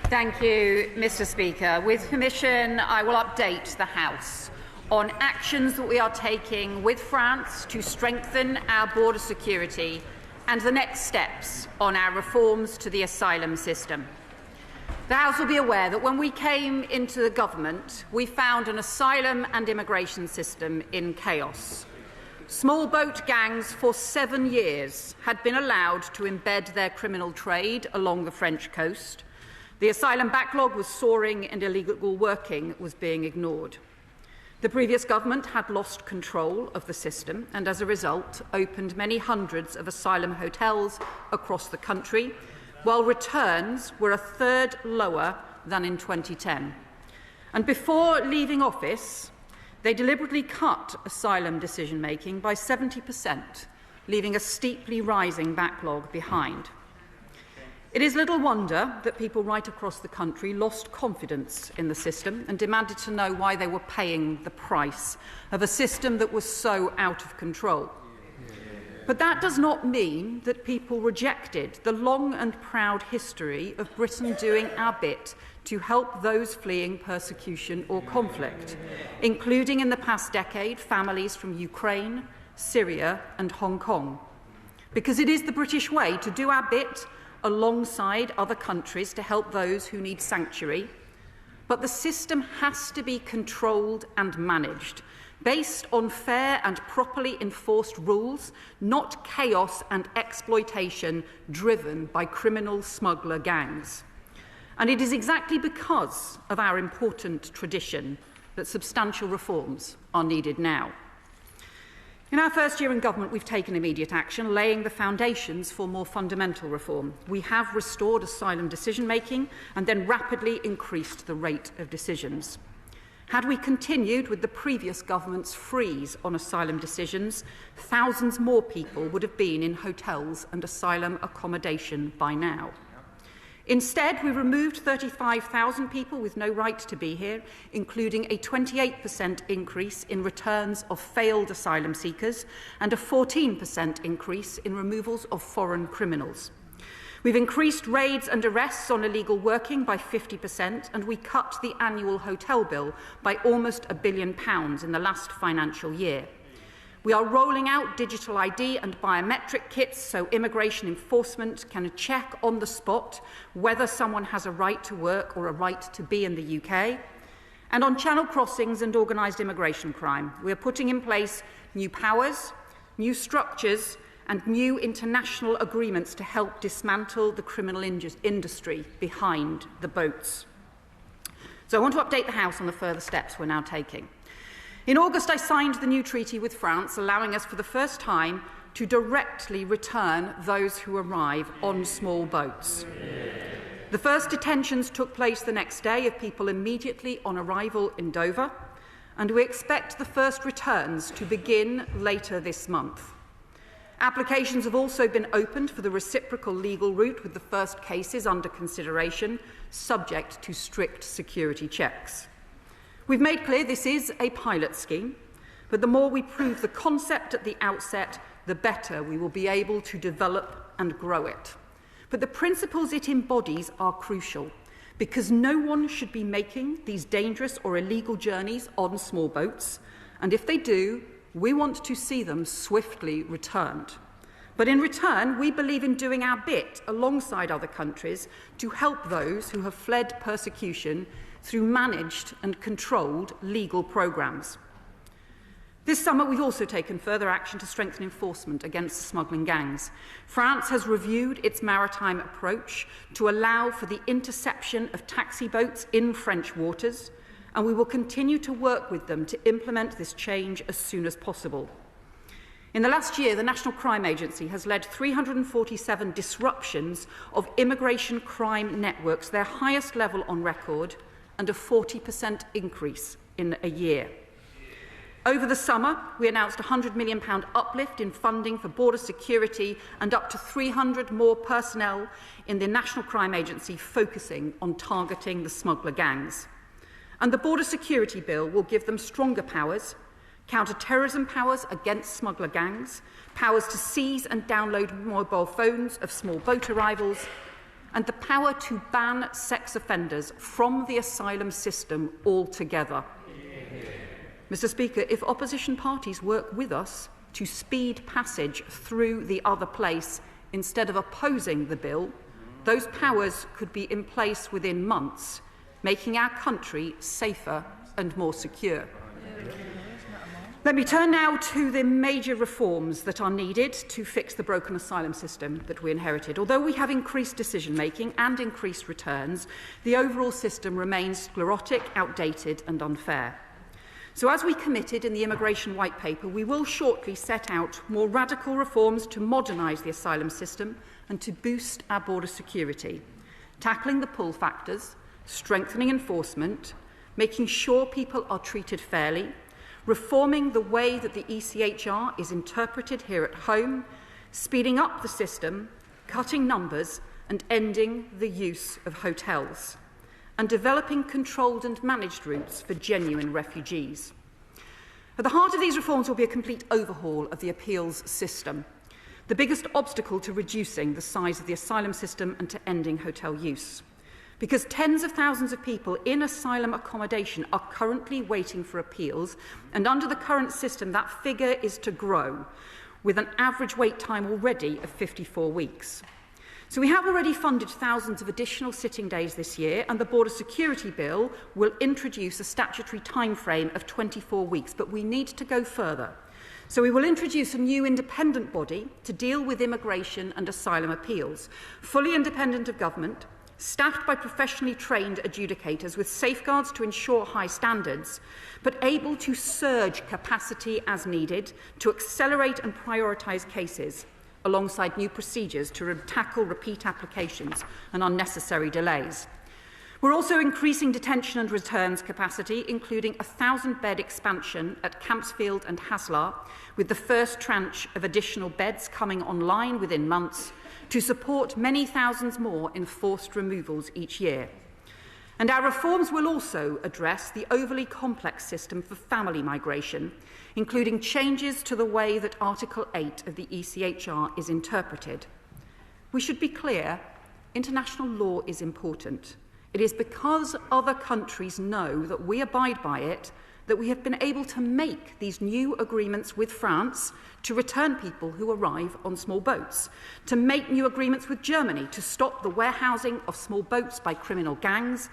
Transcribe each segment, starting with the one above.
Thank you, Mr. Speaker. With permission, I will update the House on actions that we are taking with France to strengthen our border security and the next steps on our reforms to the asylum system. The House will be aware that when we came into the government, we found an asylum and immigration system in chaos. Small boat gangs for 7 years had been allowed to embed their criminal trade along the French coast. The asylum backlog was soaring and illegal working was being ignored. The previous government had lost control of the system and, as a result, opened many hundreds of asylum hotels across the country, while returns were a third lower than in 2010. And before leaving office, they deliberately cut asylum decision-making by 70%, leaving a steeply rising backlog behind. It is little wonder that people right across the country lost confidence in the system and demanded to know why they were paying the price of a system that was so out of control. But that does not mean that people rejected the long and proud history of Britain doing our bit to help those fleeing persecution or conflict, including in the past decade families from Ukraine, Syria and Hong Kong. Because it is the British way to do our bit alongside other countries to help those who need sanctuary, but the system has to be controlled and managed based on fair and properly enforced rules, not chaos and exploitation driven by criminal smuggler gangs. And it is exactly because of our important tradition that substantial reforms are needed now. In our first year in government, we've taken immediate action, laying the foundations for more fundamental reform. We have restored asylum decision-making and then rapidly increased the rate of decisions. Had we continued with the previous government's freeze on asylum decisions, thousands more people would have been in hotels and asylum accommodation by now. Instead, we removed 35,000 people with no right to be here, including a 28% increase in returns of failed asylum seekers and a 14% increase in removals of foreign criminals. We've increased raids and arrests on illegal working by 50%, and we cut the annual hotel bill by almost £1 billion in the last financial year. We are rolling out digital ID and biometric kits so immigration enforcement can check on the spot whether someone has a right to work or a right to be in the UK. And on channel crossings and organised immigration crime, we are putting in place new powers, new structures and new international agreements to help dismantle the criminal industry behind the boats. So I want to update the House on the further steps we're now taking. In August, I signed the new treaty with France, allowing us for the first time to directly return those who arrive on small boats. The first detentions took place the next day of people immediately on arrival in Dover, and we expect the first returns to begin later this month. Applications have also been opened for the reciprocal legal route, with the first cases under consideration, subject to strict security checks. We've made clear this is a pilot scheme, but the more we prove the concept at the outset, the better we will be able to develop and grow it. But the principles it embodies are crucial, because no one should be making these dangerous or illegal journeys on small boats, and if they do, we want to see them swiftly returned. But in return, we believe in doing our bit alongside other countries to help those who have fled persecution through managed and controlled legal programmes. This summer, we've also taken further action to strengthen enforcement against smuggling gangs. France has reviewed its maritime approach to allow for the interception of taxi boats in French waters, and we will continue to work with them to implement this change as soon as possible. In the last year, the National Crime Agency has led 347 disruptions of immigration crime networks, their highest level on record, and a 40% increase in a year. Over the summer, we announced a £100 million uplift in funding for border security and up to 300 more personnel in the National Crime Agency focusing on targeting the smuggler gangs. And the Border Security Bill will give them stronger powers, counter-terrorism powers against smuggler gangs, powers to seize and download mobile phones of small boat arrivals, and the power to ban sex offenders from the asylum system altogether. Mr. Speaker, if opposition parties work with us to speed passage through the other place instead of opposing the bill, those powers could be in place within months, making our country safer and more secure. Let me turn now to the major reforms that are needed to fix the broken asylum system that we inherited. Although we have increased decision-making and increased returns, the overall system remains sclerotic, outdated and unfair. So, as we committed in the Immigration White Paper, we will shortly set out more radical reforms to modernise the asylum system and to boost our border security, tackling the pull factors, strengthening enforcement, making sure people are treated fairly, reforming the way that the ECHR is interpreted here at home, speeding up the system, cutting numbers and ending the use of hotels, and developing controlled and managed routes for genuine refugees. At the heart of these reforms will be a complete overhaul of the appeals system, the biggest obstacle to reducing the size of the asylum system and to ending hotel use. Because tens of thousands of people in asylum accommodation are currently waiting for appeals, and under the current system that figure is to grow, with an average wait time already of 54 weeks. So we have already funded thousands of additional sitting days this year, and the Border Security Bill will introduce a statutory timeframe of 24 weeks, but we need to go further. So we will introduce a new independent body to deal with immigration and asylum appeals, fully independent of government, staffed by professionally trained adjudicators with safeguards to ensure high standards, but able to surge capacity as needed to accelerate and prioritise cases, alongside new procedures to tackle repeat applications and unnecessary delays. We're also increasing detention and returns capacity, including a 1,000-bed expansion at Campsfield and Haslar, with the first tranche of additional beds coming online within months, to support many thousands more in forced removals each year. And our reforms will also address the overly complex system for family migration, including changes to the way that Article 8 of the ECHR is interpreted. We should be clear, international law is important. It is because other countries know that we abide by it that we have been able to make these new agreements with France to return people who arrive on small boats, to make new agreements with Germany to stop the warehousing of small boats by criminal gangs,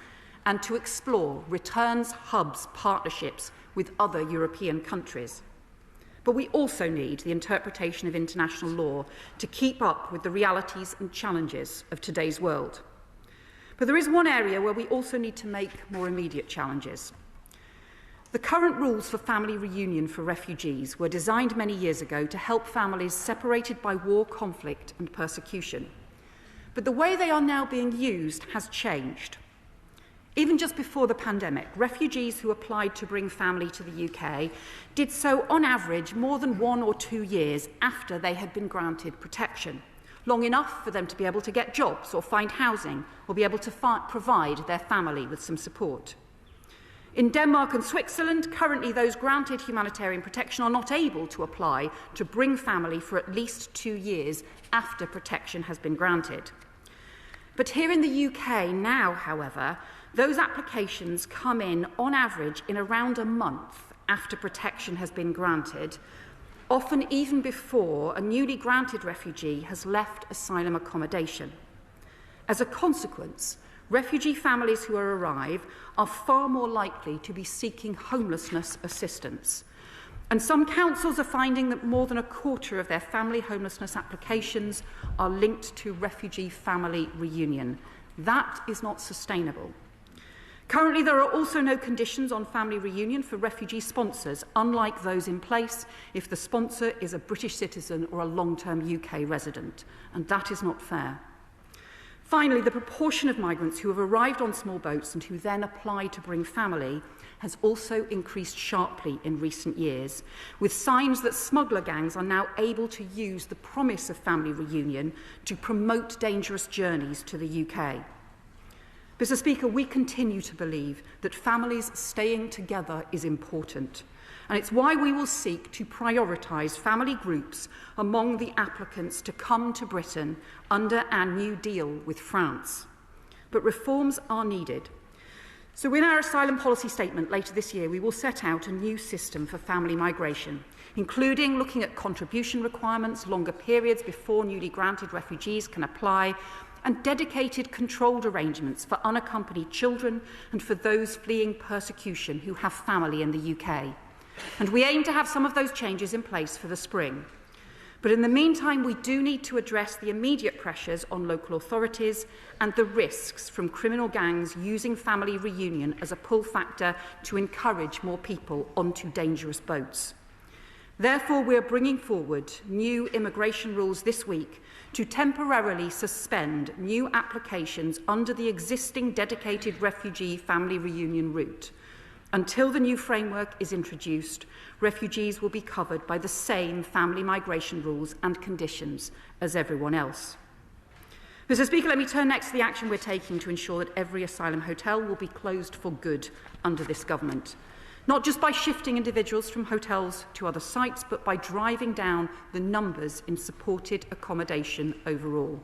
and to explore returns hubs partnerships with other European countries. But we also need the interpretation of international law to keep up with the realities and challenges of today's world. But there is one area where we also need to make more immediate challenges. The current rules for family reunion for refugees were designed many years ago to help families separated by war, conflict and persecution. But the way they are now being used has changed. Even just before the pandemic, refugees who applied to bring family to the UK did so on average more than 1 or 2 years after they had been granted protection, long enough for them to be able to get jobs or find housing or be able to provide their family with some support. In Denmark and Switzerland, currently those granted humanitarian protection are not able to apply to bring family for at least 2 years after protection has been granted. But here in the UK now, however, those applications come in on average in around a month after protection has been granted, often even before a newly granted refugee has left asylum accommodation. As a consequence, refugee families who arrive are far more likely to be seeking homelessness assistance. And some councils are finding that more than a quarter of their family homelessness applications are linked to refugee family reunion. That is not sustainable. Currently, there are also no conditions on family reunion for refugee sponsors, unlike those in place if the sponsor is a British citizen or a long-term UK resident, and that is not fair. Finally, the proportion of migrants who have arrived on small boats and who then apply to bring family has also increased sharply in recent years, with signs that smuggler gangs are now able to use the promise of family reunion to promote dangerous journeys to the UK. Mr. Speaker, we continue to believe that families staying together is important, and it's why we will seek to prioritise family groups among the applicants to come to Britain under our new deal with France. But reforms are needed. So in our asylum policy statement later this year, we will set out a new system for family migration, including looking at contribution requirements, longer periods before newly granted refugees can apply, and dedicated controlled arrangements for unaccompanied children and for those fleeing persecution who have family in the UK. And we aim to have some of those changes in place for the spring. But in the meantime, we do need to address the immediate pressures on local authorities and the risks from criminal gangs using family reunion as a pull factor to encourage more people onto dangerous boats. Therefore, we are bringing forward new immigration rules this week to temporarily suspend new applications under the existing dedicated refugee family reunion route. Until the new framework is introduced, refugees will be covered by the same family migration rules and conditions as everyone else. Mr. Speaker, let me turn next to the action we're taking to ensure that every asylum hotel will be closed for good under this government. Not just by shifting individuals from hotels to other sites, but by driving down the numbers in supported accommodation overall.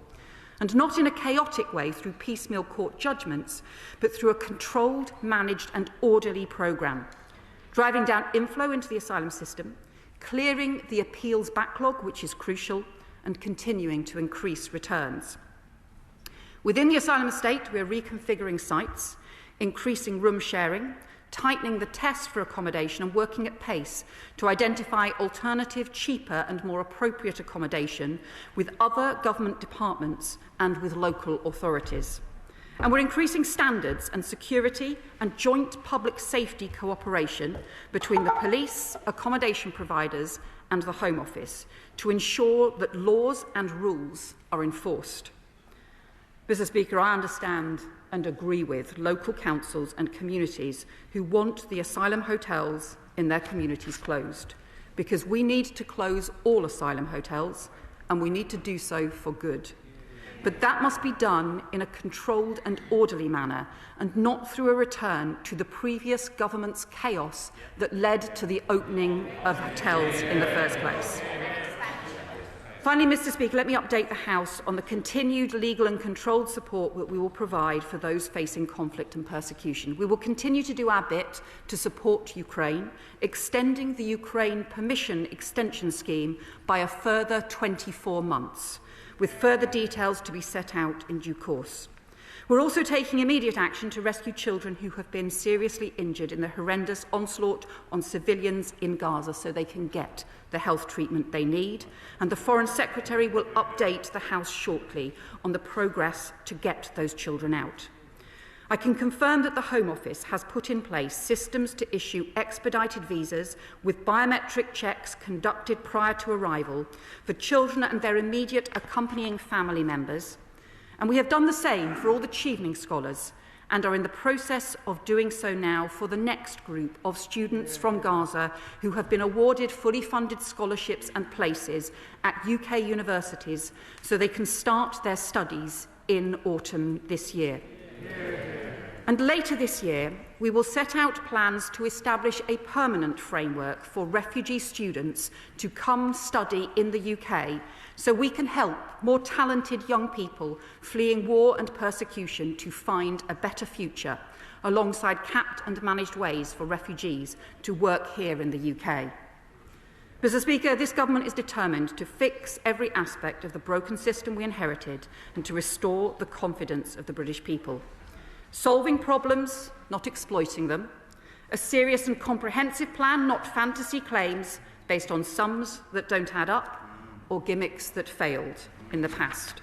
And not in a chaotic way through piecemeal court judgments, but through a controlled, managed and orderly programme. Driving down inflow into the asylum system, clearing the appeals backlog, which is crucial, and continuing to increase returns. Within the asylum estate, we are reconfiguring sites, increasing room sharing, tightening the test for accommodation and working at pace to identify alternative, cheaper and more appropriate accommodation with other government departments and with local authorities. And we're increasing standards and security and joint public safety cooperation between the police, accommodation providers and the Home Office to ensure that laws and rules are enforced. Mr. Speaker, I understand and agree with local councils and communities who want the asylum hotels in their communities closed, because we need to close all asylum hotels and we need to do so for good. But that must be done in a controlled and orderly manner and not through a return to the previous government's chaos that led to the opening of hotels in the first place. Finally, Mr. Speaker, let me update the House on the continued legal and controlled support that we will provide for those facing conflict and persecution. We will continue to do our bit to support Ukraine, extending the Ukraine Permission Extension Scheme by a further 24 months, with further details to be set out in due course. We're also taking immediate action to rescue children who have been seriously injured in the horrendous onslaught on civilians in Gaza so they can get the health treatment they need. And the Foreign Secretary will update the House shortly on the progress to get those children out. I can confirm that the Home Office has put in place systems to issue expedited visas with biometric checks conducted prior to arrival for children and their immediate accompanying family members. And we have done the same for all the Chevening scholars and are in the process of doing so now for the next group of students from Gaza who have been awarded fully funded scholarships and places at UK universities so they can start their studies in autumn this year. And later this year, we will set out plans to establish a permanent framework for refugee students to come study in the UK so we can help more talented young people fleeing war and persecution to find a better future, alongside capped and managed ways for refugees to work here in the UK. Mr. Speaker, this government is determined to fix every aspect of the broken system we inherited and to restore the confidence of the British people. Solving problems, not exploiting them. A serious and comprehensive plan, not fantasy claims based on sums that don't add up or gimmicks that failed in the past.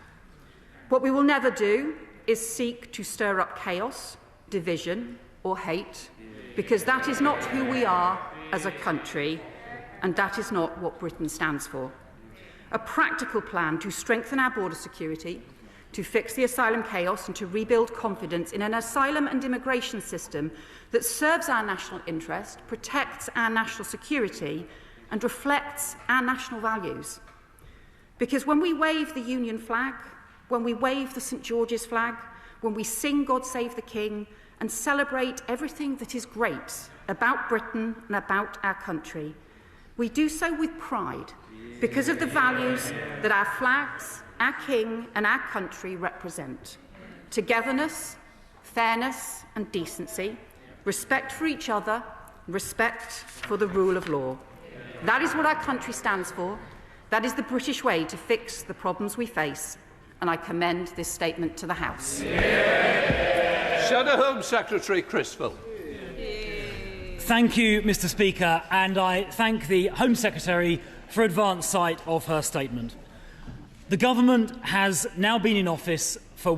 What we will never do is seek to stir up chaos, division or hate, because that is not who we are as a country, and that is not what Britain stands for. A practical plan to strengthen our border security, to fix the asylum chaos and to rebuild confidence in an asylum and immigration system that serves our national interest, protects our national security and reflects our national values. Because when we wave the Union flag, when we wave the St George's flag, when we sing God Save the King and celebrate everything that is great about Britain and about our country. We do so with pride because of the values that our flags, our King and our country represent. Togetherness, fairness and decency, respect for each other, respect for the rule of law. That is what our country stands for. That is the British way to fix the problems we face, and I commend this statement to the House. Shadow Home Secretary Criswell. Thank you, Mr. Speaker, and I thank the Home Secretary for advance sight of her statement. The government has now been in office for